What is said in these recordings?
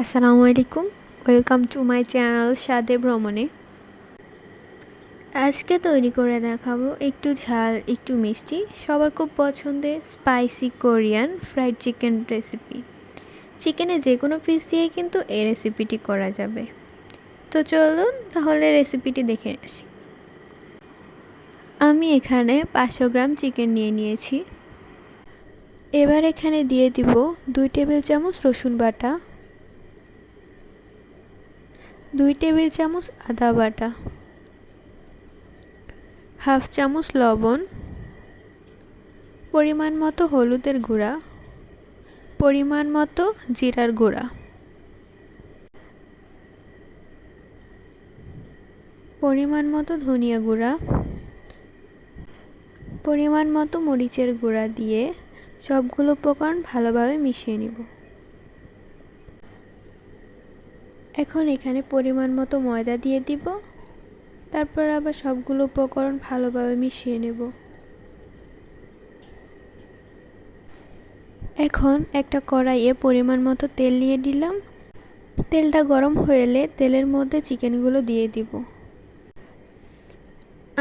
আসসালামু আলাইকুম, welcome to my channel স্বাদে ভ্রমণে। আজকে তৈরি করে দেখাবো একটু ঝাল একটু মিষ্টি সবার খুব পছন্দের spicy Korean fried chicken recipe. চিকেনে যে কোনো পিস দিয়ে কিন্তু এই রেসিপিটি করা যাবে। তো চলুন তাহলে রেসিপিটি দেখে আসি। আমি এখানে 500 গ্রাম চিকেন নিয়ে নিয়েছি। এবার এখানে দিয়ে দিব 2 টেবিল চামচ রসুন বাটা, 2 টেবিল চামচ আদা বাটা, হাফ চামচ লবণ, পরিমাণ মতো হলুদের গুঁড়া, পরিমাণ মতো জিরার গুঁড়া, পরিমাণ মতো ধনিয়া গুঁড়া, পরিমাণ মতো মরিচের গুঁড়া দিয়ে সবগুলো উপকরণ ভালোভাবে মিশিয়ে নিব। এখন এখানে পরিমাণ মতো ময়দা দিয়ে দিব, তারপর আবার সবগুলো উপকরণ ভালোভাবে মিশিয়ে নেব। এখন একটা কড়াইয়ে পরিমাণ মতো তেল নিয়ে দিলাম। তেলটা গরম হয়ে এলে তেলের মধ্যে চিকেনগুলো দিয়ে দিব।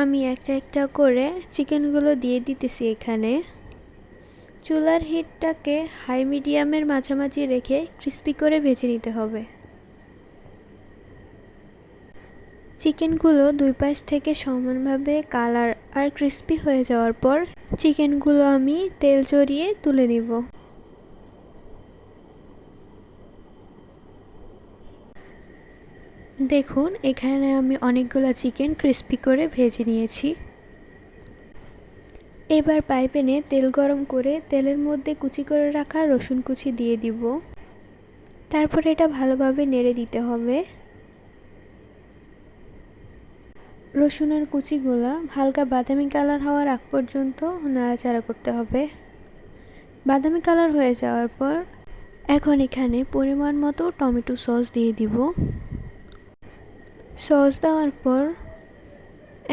আমি একটা একটা করে চিকেনগুলো দিয়ে দিতেছি। এখানে চুলার হিটটাকে হাই মিডিয়ামের মাঝামাঝি রেখে ক্রিস্পি করে ভেজে নিতে হবে। চিকেনগুলো দুই পাশ থেকে সমানভাবে কালার আর ক্রিস্পি হয়ে যাওয়ার পর চিকেনগুলো আমি তেল ঝরিয়ে তুলে নিব। দেখুন এখানে আমি অনেকগুলো চিকেন ক্রিস্পি করে ভেজে নিয়েছি। এবার প্যানে তেল গরম করে তেলের মধ্যে কুচি করে রাখা রসুন কুচি দিয়ে দিব। তারপর এটা ভালোভাবে নেড়ে দিতে হবে। রসুনের কুচিগুলো হালকা বাদামি কালার হওয়ার আগ পর্যন্ত নাড়াচাড়া করতে হবে। বাদামি কালার হয়ে যাওয়ার পর এখন এখানে পরিমাণ মতো টমেটো সস দিয়ে দিব। সস দেওয়ার পর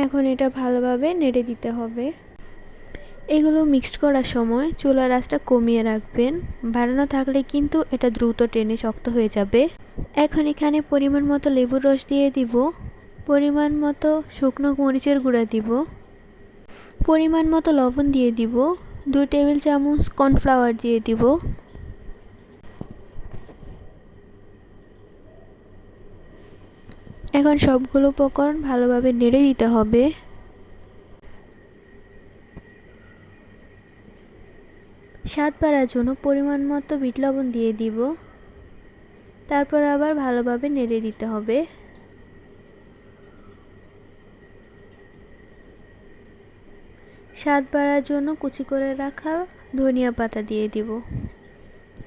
এখন এটা ভালোভাবে নেড়ে দিতে হবে। এগুলো মিক্সড করার সময় চুলার আঁচটা কমিয়ে রাখবেন, বাড়ানো থাকলে কিন্তু এটা দ্রুত টেনে শক্ত হয়ে যাবে। এখন এখানে পরিমাণ মতো লেবুর রস দিয়ে দিব, পরিমাণ মতো শুকনো মরিচের গুঁড়া দিব, পরিমাণ মতো লবণ দিয়ে দিব, 2 টেবিল চামচ কর্নফ্লাওয়ার দিয়ে দিব। এখন সবগুলো উপকরণ ভালোভাবে নেড়ে দিতে হবে। স্বাদ বাড়ার জন্য পরিমাণ মতো বিট লবণ দিয়ে দিব। তারপর আবার ভালোভাবে নেড়ে দিতে হবে। স্বাদ বাড়ার জন্য কুচি করে রাখা ধনিয়া পাতা দিয়ে দিব।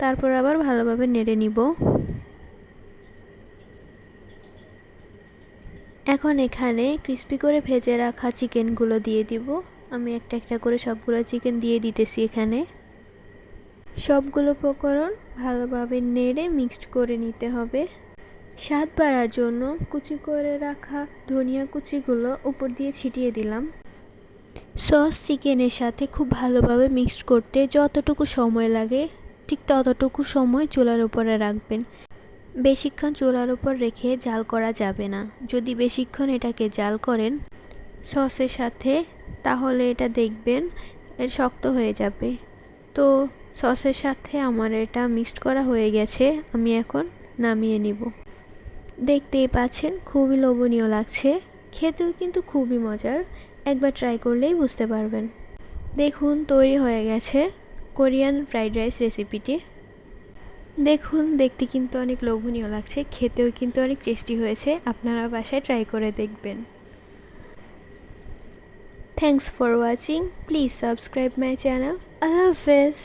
তারপর আবার ভালোভাবে নেড়ে নিব। এখন এখানে ক্রিস্পি করে ভেজে রাখা চিকেনগুলো দিয়ে দিব। আমি একটা একটা করে সবগুলো চিকেন দিয়ে দিতেছি। এখানে সবগুলো উপকরণ ভালোভাবে নেড়ে মিক্সড করে নিতে হবে। স্বাদ বাড়ার জন্য কুচি করে রাখা ধনিয়া কুচিগুলো উপর দিয়ে ছিটিয়ে দিলাম। সস চিকেনের সাথে খুব ভালোভাবে মিক্সড করতে যতটুকু সময় লাগে ঠিক ততটুকু সময় চুলার উপরে রাখবেন। বেশিক্ষণ চুলার উপর রেখে জাল করা যাবে না। যদি বেশিক্ষণ এটাকে জাল করেন সসের সাথে তাহলে এটা দেখবেন শক্ত হয়ে যাবে। তো সসের সাথে আমার এটা মিক্সড করা হয়ে গেছে, আমি এখন নামিয়ে নিব। দেখতেই পাচ্ছেন খুবই লোভনীয় লাগছে, খেতেও কিন্তু খুবই মজার। একবার ট্রাই করলেই বুঝতে পারবেন। দেখুন তৈরি হয়ে গেছে কোরিয়ান ফ্রাইড রাইস রেসিপিটি। দেখুন দেখতে কিন্তু অনেক লোভনীয় লাগছে, খেতেও কিন্তু অনেক টেস্টি হয়েছে। আপনারা বাসায় ট্রাই করে দেখবেন। Thanks for watching, please subscribe my channel. আল্লাহ হাফেজ।